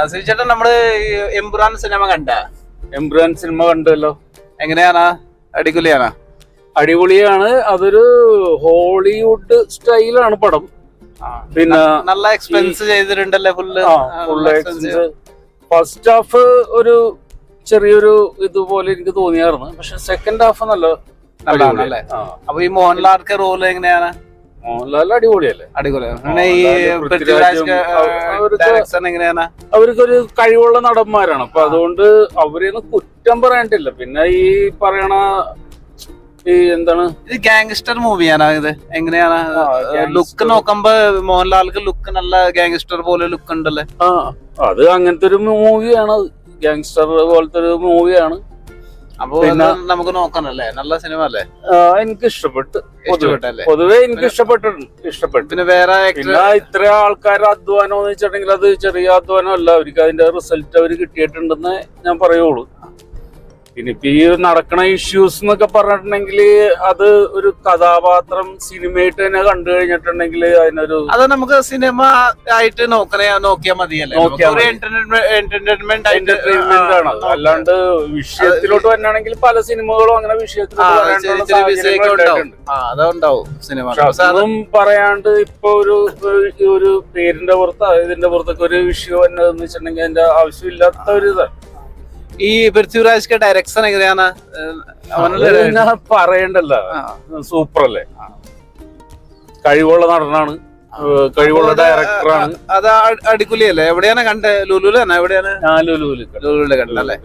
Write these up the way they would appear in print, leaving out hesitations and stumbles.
ശ്രീചേട്ടൻ നമ്മള് എംപുരാൻ സിനിമ കണ്ട? എംപുരാൻ സിനിമ കണ്ടല്ലോ. എങ്ങനെയാണ്? അടിപൊളിയാണ്. അടിപൊളിയാണ്. അതൊരു ഹോളിവുഡ് സ്റ്റൈലാണ് പടം. പിന്നെ നല്ല എക്സ്പെൻസ് ചെയ്തിട്ടുണ്ടല്ലേ? Full expense. ഫസ്റ്റ് ഹാഫ് ഒരു ചെറിയൊരു ഇതുപോലെ എനിക്ക് തോന്നിയായിരുന്നു. പക്ഷെ സെക്കൻഡ് ഹാഫ് നല്ലതാണല്ലേ? അപ്പൊ ഈ മോഹൻലാലിന്റെ റോള് എങ്ങനെയാണ്? മോഹൻലാൽ അടിപൊളിയല്ലേ? അടിപൊളിയാണ്. ഈ ഡയറക്ഷൻ എങ്ങനെയാണ്? അവർക്കൊരു കഴിവുള്ള നടന്മാരാണ്. അപ്പൊ അതുകൊണ്ട് അവരെയൊന്നും കുറ്റം പറയാനിട്ടില്ല. പിന്നെ ഈ പറയണ ഈ എന്താണ്, ഇത് ഗാങ്സ്റ്റർ മൂവിയാണ്. ഇത് എങ്ങനെയാണ് ലുക്ക് നോക്കുമ്പോ? മോഹൻലാലിന്റെ ലുക്ക് നല്ല ഗാങ്സ്റ്റർ പോലെ ലുക്ക് ഉണ്ടല്ലേ? അത് അങ്ങനത്തെ ഒരു മൂവിയാണ്. ഗാങ്സ്റ്റർ പോലത്തെ ഒരു മൂവിയാണ്. അപ്പൊ നമുക്ക് നോക്കാനല്ലേ? നല്ല സിനിമ അല്ലേ? എനിക്ക് ഇഷ്ടപ്പെട്ടു. പൊതുവെ എനിക്ക് ഇഷ്ടപ്പെട്ടു. പിന്നെ വേറെ ഇത്ര ആൾക്കാരുടെ അധ്വാനം എന്ന് വെച്ചിട്ടുണ്ടെങ്കിൽ അത് ചെറിയ അധ്വാനം അല്ല. അവർക്ക് അതിന്റെ റിസൾട്ട് അവർ കിട്ടിയിട്ടുണ്ടെന്ന് ഞാൻ പറയുള്ളൂ. ഇനിയിപ്പോ ഈ നടക്കണ ഇഷ്യൂസ് എന്നൊക്കെ പറഞ്ഞിട്ടുണ്ടെങ്കിൽ അത് ഒരു കഥാപാത്രം സിനിമയായിട്ട് തന്നെ കണ്ടു കഴിഞ്ഞിട്ടുണ്ടെങ്കിൽ അതിനൊരു അത് നമുക്ക് സിനിമ ആയിട്ട് നോക്കിയാൽ മതിയല്ലേ? എന്റർടൈൻമെന്റ് ആണ്. അല്ലാണ്ട് വിഷയത്തിലോട്ട് വന്നാണെങ്കിൽ പല സിനിമകളും അങ്ങനെ വിഷയത്തിലും പറയാണ്ട് ഇപ്പൊ ഒരു പേരിന്റെ പുറത്ത് ഇതിന്റെ പുറത്തൊക്കെ ഒരു വിഷയം വന്നതെന്ന് വെച്ചിട്ടുണ്ടെങ്കിൽ അതിന്റെ ആവശ്യമില്ലാത്ത ഒരു ഇതാണ്. ഈ പൃഥ്വിരാജ് ഡയറക്ഷൻ എങ്ങനെയാണ്? പറയണ്ടല്ലോ, സൂപ്പർ അല്ലേ? കഴിവുള്ള നടനാണ്, കഴിവുള്ള ഡയറക്ടറാണ്. അത് അടിപൊളിയല്ലേ? എവിടെയാണ് കണ്ടേ? ലുലുലാണ്? എവിടെയാണ്? ലുലുവില് കണ്ടല്ലേ?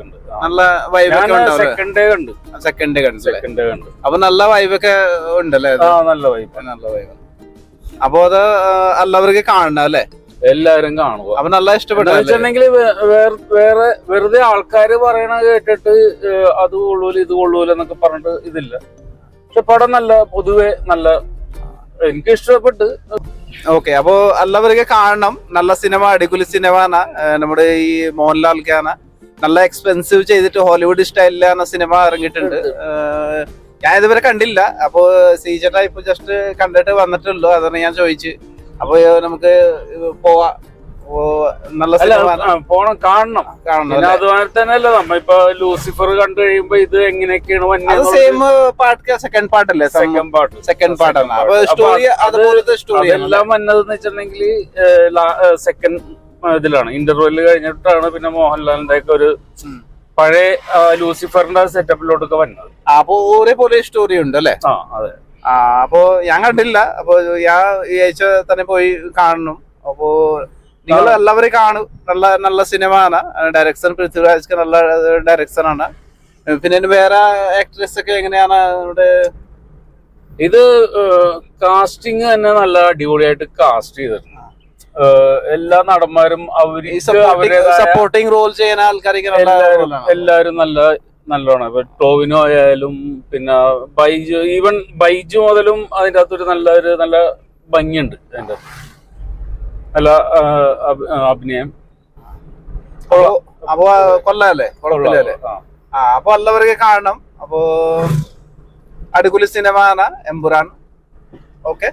നല്ല വൈബൊക്കെ സെക്കൻഡ് കണ്ടു. അപ്പൊ നല്ല വൈബൊക്കെ ഉണ്ടല്ലേ? നല്ല വൈബ്. അപ്പൊ അത് എല്ലാവർക്കും കാണണം അല്ലേ? എല്ലാരും കാണുക. അപ്പൊ നല്ല ഇഷ്ടപ്പെട്ടെങ്കിൽ വേറെ വെറുതെ ആൾക്കാര് പറയണ കേട്ടിട്ട് അത് കൊള്ളൂല ഇത് കൊള്ളൂല എന്നൊക്കെ പറഞ്ഞിട്ട് ഇതില്ല. പക്ഷെ പടം പൊതുവെ നല്ല എനിക്ക് ഇഷ്ടപ്പെട്ട്. ഓക്കെ, അപ്പൊ എല്ലാവർക്കും കാണണം. നല്ല സിനിമ, അടിപൊളി സിനിമയാണ്. നമ്മുടെ ഈ മോഹൻലാൽക്കാണ് നല്ല എക്സ്പെൻസീവ് ചെയ്തിട്ട് ഹോളിവുഡ് സ്റ്റൈലിലാണ് സിനിമ ഇറങ്ങിയിട്ടുണ്ട്. ഞാൻ ഇതുവരെ കണ്ടില്ല. അപ്പൊ സീചേട്ടാ ഇപ്പൊ ജസ്റ്റ് കണ്ടിട്ട് വന്നിട്ടുള്ളൂ. അതാണ് ഞാൻ ചോദിച്ചു. അപ്പൊ നമുക്ക് പോവാ. നല്ല പോണം, കാണണം. അതുപോലെ തന്നെയല്ല നമ്മളിപ്പോ ലൂസിഫർ കണ്ടു കഴിയുമ്പോ ഇത് എങ്ങനെയൊക്കെയാണ് സെയിം പാർട്ട്, സെക്കൻഡ് പാർട്ടല്ലേ? സെക്കൻഡ് പാർട്ടാണ്. അപ്പൊ സ്റ്റോറി എല്ലാം വന്നതെന്ന് വെച്ചിട്ടുണ്ടെങ്കിൽ സെക്കൻഡ് ഇതിലാണ്. ഇന്റർവെല് കഴിഞ്ഞിട്ടാണ് പിന്നെ മോഹൻലാലിന്റെ ഒക്കെ ഒരു പഴയ ലൂസിഫറിന്റെ സെറ്റപ്പിലോട്ടൊക്കെ വന്നത്. അപ്പൊ ഒരേപോലെ സ്റ്റോറി ഉണ്ട് അല്ലേ? അതെ. അപ്പൊ ഞാൻ കണ്ടില്ല. അപ്പൊ ഞാൻ ഈ ആഴ്ച തന്നെ പോയി കാണണം. അപ്പോ നിങ്ങൾ എല്ലാവരും കാണും. നല്ല സിനിമ ആണ്. ഡയറക്ഷൻ പൃഥ്വിരാജ് നല്ല ഡയറക്ഷൻ ആണ്. പിന്നെ വേറെ ആക്ട്രസ് ഒക്കെ എങ്ങനെയാണ്? ഇത് കാസ്റ്റിംഗ് തന്നെ നല്ല അടിപൊളിയായിട്ട് കാസ്റ്റ് ചെയ്തിട്ടുണ്ട്. എല്ലാ നടന്മാരും സപ്പോർട്ടിങ് റോൾ ചെയ്യുന്ന ആൾക്കാരൊക്കെ എല്ലാരും നല്ലോണം. ഇപ്പൊ ടോവിനോ ആയാലും പിന്നെ ബൈജു മുതലും അതിൻ്റെ അകത്തൊരു നല്ല ഭംഗിയുണ്ട്. അതിൻ്റെ നല്ല അഭിനയം. അപ്പൊ കൊള്ളാല്ലേ? അപ്പൊ എല്ലാവർക്കും കാണണം. അപ്പൊ അടിപൊളി സിനിമ ആണ് എംപുരാൻ. ഓക്കെ.